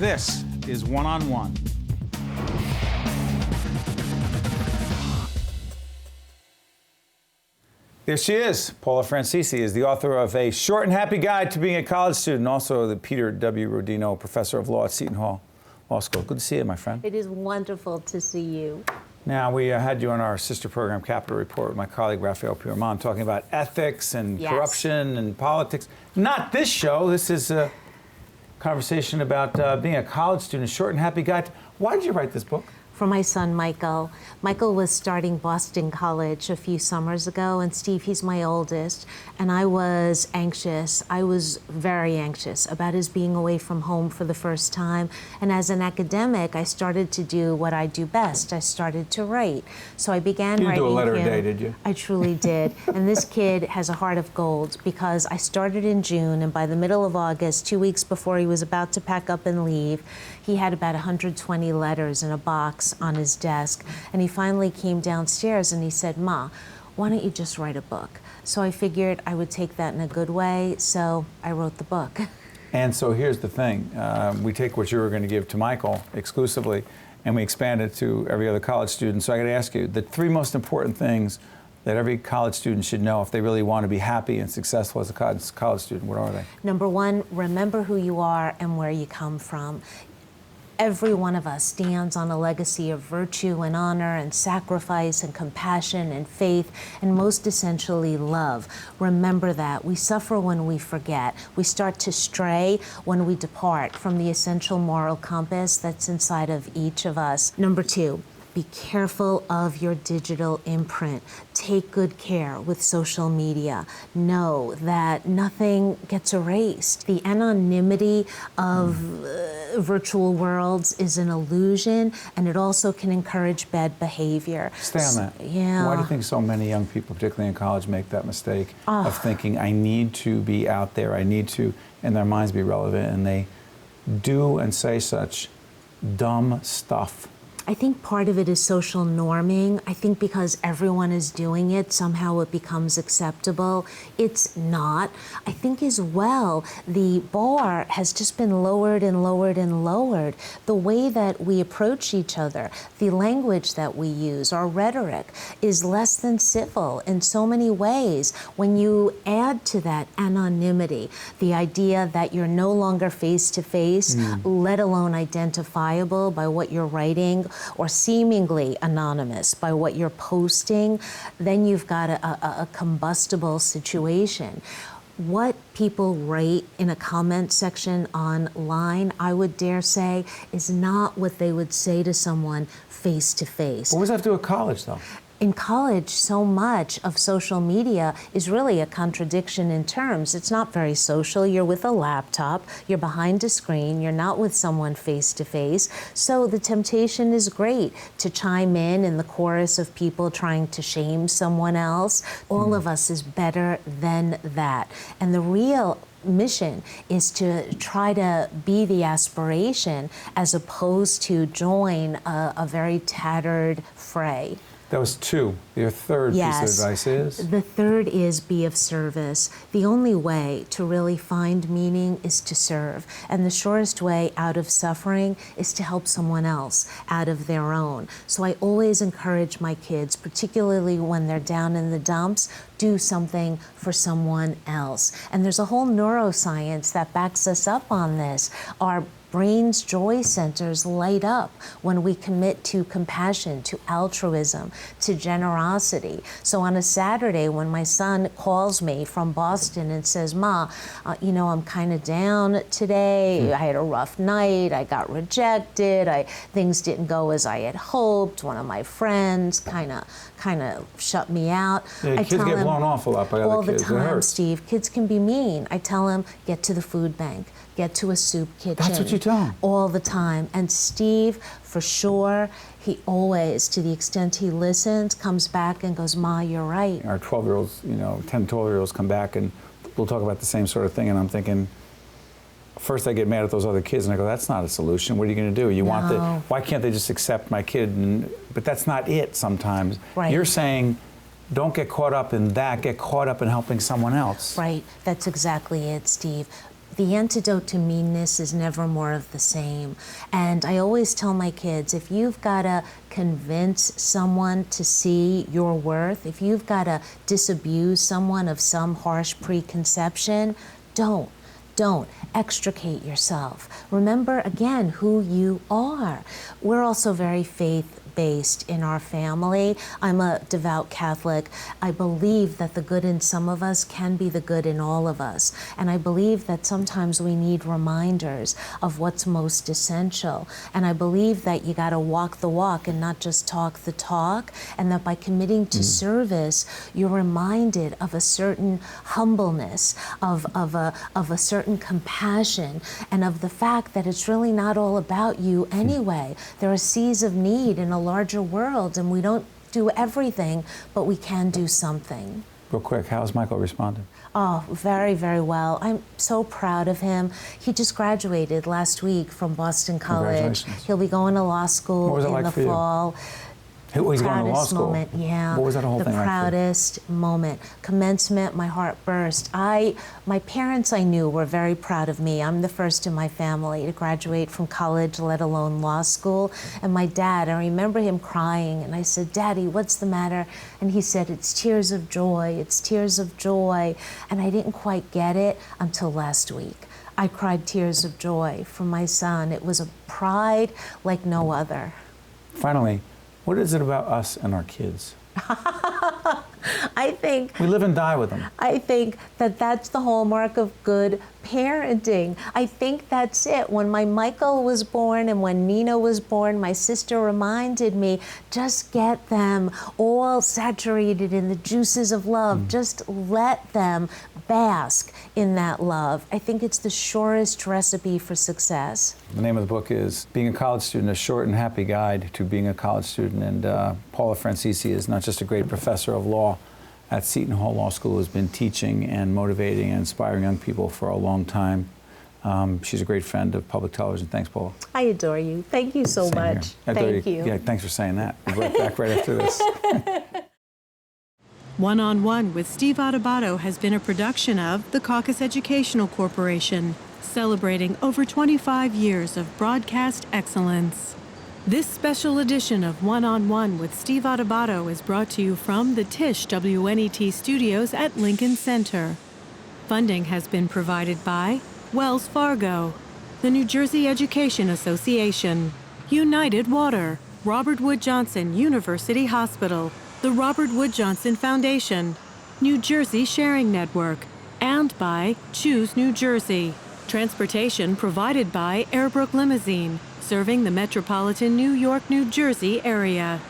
This is One on One. There she is. Paula Franzese is the author of A Short and Happy Guide to Being a College Student, also the Peter W. Rodino Professor of Law at Seton Hall Law School. Good to see you, my friend. It is wonderful to see you. Now, we had you on our sister program, Capital Report, with my colleague, Raphael Pierman, talking about ethics and corruption and politics. Not this show. This is a conversation about being a college student, A Short and Happy Guide. Why did you write this book? For my son, Michael. Michael was starting Boston College a few summers ago, and Steve, he's my oldest, and I was anxious. I was very anxious about his being away from home for the first time. And as an academic, I started to do what I do best. I started to write. So I began writing. You didn't do a letter a day, did you? I truly did. And this kid has a heart of gold, because I started in June, and by the middle of August, 2 weeks before he was about to pack up and leave, he had about 120 letters in a box on his desk. And he finally came downstairs and he said, "Ma, why don't you just write a book?" So I figured I would take that in a good way, so I wrote the book. And so here's the thing. We take what you were going to give to Michael exclusively, and we expand it to every other college student. So I got to ask you, the three most important things that every college student should know if they really want to be happy and successful as a college student, what are they? Number one, remember who you are and where you come from. Every one of us stands on a legacy of virtue and honor and sacrifice and compassion and faith, and most essentially love. Remember that. We suffer when we forget. We start to stray when we depart from the essential moral compass that's inside of each of us. Number two, be careful of your digital imprint. Take good care with social media. Know that nothing gets erased. The anonymity of virtual world is an illusion, and it also can encourage bad behavior. Stay on that. Yeah. Why do you think so many young people, particularly in college, make that mistake of thinking, I need to be out there, I need to, in their minds, be relevant, and they do and say such dumb stuff? I think part of it is social norming. I think because everyone is doing it, somehow it becomes acceptable. It's not. I think as well, the bar has just been lowered and lowered and lowered. The way that we approach each other, the language that we use, our rhetoric is less than civil in so many ways. When you add to that anonymity, the idea that you're no longer face-to-face, let alone identifiable by what you're writing, or seemingly anonymous by what you're posting, then you've got a combustible situation. What people write in a comment section online, I would dare say, is not what they would say to someone face to face. What does that have to do with college, though? In college, so much of social media is really a contradiction in terms. It's not very social. You're with a laptop, you're behind a screen, you're not with someone face to face. So the temptation is great to chime in the chorus of people trying to shame someone else. All of us is better than that. And the real mission is to try to be the aspiration as opposed to join a very tattered fray. That was two. Your third piece of advice is? The third is be of service. The only way to really find meaning is to serve. And the surest way out of suffering is to help someone else out of their own. So I always encourage my kids, particularly when they're down in the dumps, do something for someone else. And there's a whole neuroscience that backs us up on this. Our brain's joy centers light up when we commit to compassion, to altruism, to generosity. So on a Saturday, when my son calls me from Boston and says, "Ma, I'm kind of down today. I had a rough night. I got rejected. Things didn't go as I had hoped. One of my friends kind of shut me out." Yeah, I kids tell get him blown off a lot by other kids. all the time, Steve. Kids can be mean. I tell him, get to the food bank. Get to a soup kitchen. That's what you tell him. All the time. And Steve, for sure, he always, to the extent he listens, comes back and goes, "Ma, you're right." Our 12-year-olds, 10, 12-year-olds come back and we'll talk about the same sort of thing, and I'm thinking, first I get mad at those other kids and I go, that's not a solution. What are you going to do? Why can't they just accept my kid? But that's not it sometimes. Right. You're saying, don't get caught up in that, get caught up in helping someone else. Right, that's exactly it, Steve. the antidote to meanness is never more of the same. And I always tell my kids, if you've got to convince someone to see your worth, if you've got to disabuse someone of some harsh preconception, don't extricate yourself. Remember again who you are. We're also very faith-based in our family. I'm a devout Catholic. I believe that the good in some of us can be the good in all of us. And I believe that sometimes we need reminders of what's most essential. And I believe that you got to walk the walk and not just talk the talk. And that by committing to service, you're reminded of a certain humbleness, of a certain compassion, and of the fact that it's really not all about you anyway. There are seas of need in a larger world, and we don't do everything, but we can do something. Real quick, how's Michael responded? Oh, very, very well. I'm so proud of him. He just graduated last week from Boston College. Congratulations. He'll be going to law school What was it in like the for you? fall. He's going to law Proudest school. moment, yeah. What was that whole the thing like for you? proudest moment. Commencement, my heart burst. My parents I knew were very proud of me. I'm the first in my family to graduate from college, let alone law school. And my dad, I remember him crying, and I said, "Daddy, what's the matter?" And he said, "It's tears of joy, it's tears of joy." And I didn't quite get it until last week. I cried tears of joy for my son. It was a pride like no other. Finally, what is it about us and our kids? I think We live and die with them. I think that that's the hallmark of good parenting. I think that's it. When my Michael was born and when Nina was born, my sister reminded me, just get them all saturated in the juices of love. Just let them bask in that love. I think it's the surest recipe for success. The name of the book is Being a College Student, A Short and Happy Guide to Being a College Student. And Paula Franzese is not just a great professor of law at Seton Hall Law School, has been teaching and motivating and inspiring young people for a long time. She's a great friend of public television. Thanks, Paula. I adore you. Thank you so Same much. here. Thank you. Yeah, thanks for saying that. We'll be right back right after this. One-on-One with Steve Adubato has been a production of the Caucus Educational Corporation, celebrating over 25 years of broadcast excellence. This special edition of One-on-One with Steve Adubato is brought to you from the Tisch WNET studios at Lincoln Center. Funding has been provided by Wells Fargo, the New Jersey Education Association, United Water, Robert Wood Johnson University Hospital, the Robert Wood Johnson Foundation, New Jersey Sharing Network, and by Choose New Jersey. Transportation provided by Airbrook Limousine, serving the metropolitan New York, New Jersey area.